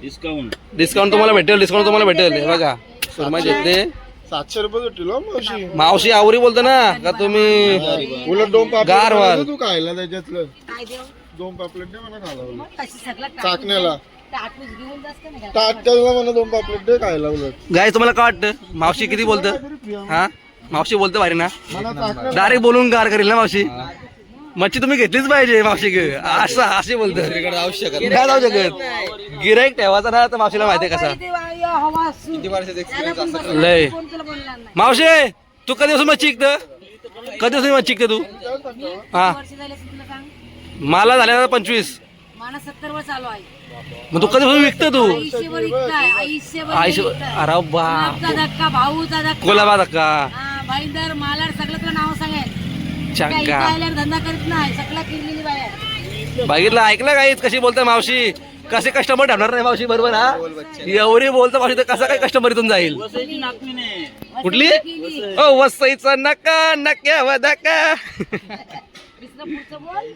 Discount तुम्हाला भेटेल हे बघा सुरमई घेतले 700 रुपये भेटतील हो मावशी. मावशी आवरी बोलतो ना का तुम्ही उलट दोन गार पापलेट व्हाल. तू खायला त्याच्यातलं काय देऊ दोन पापलेट दे मला खायला उलट. मग कशी सगळं चाकण्याला टाकूस घेऊन जास का नाही तात्याला मला दोन पापलेट दे खायला उलट. गाय तुम्हाला काय वाटतं मावशी किती बोलतं हा मावशी बोलतं भारी ना मला चाकण्या डायरेक्ट बोलून गार करेल ना मावशी मच्छी तुम्ही घेतलीच पाहिजे मावशी असं असे बोलतं नाही जाऊ शकत गिराईक ठेवायचा ना तर मावशीला माहिती आहे कसा हवा लय कोण तुला बोलणार नाही मावशी तू कधीपासून मच्छी शिकतं कधीपासून मच्छी शिकते तू हा वर्ष झाले असेल तुला सांग मला झाल्या 25 मला 70 वर चालू आहे मग तू कधीपासून विकतं तू आयुष्यभर इतकाय आयुष्यभर आयुष्य अरे बा गुलाबचा धक्का भाऊचा धक्का कोलाबा धक्का हा भाईंदर मालाड सगळं तुला नाव सांगेल चंगा काय धंदा करीत नाही सगळं किरलेली बाहेर बघितलं ऐकलं काहीच कशी बोलते मावशी कसे कस्टमर ठेवणार नाही मावशी बरोबर हा एवढी बोलतो मावशी तर कसा काय कस्टमर इथून जाईल कुठली ओ वसईचा नका नक्या वदका पुढचं बोल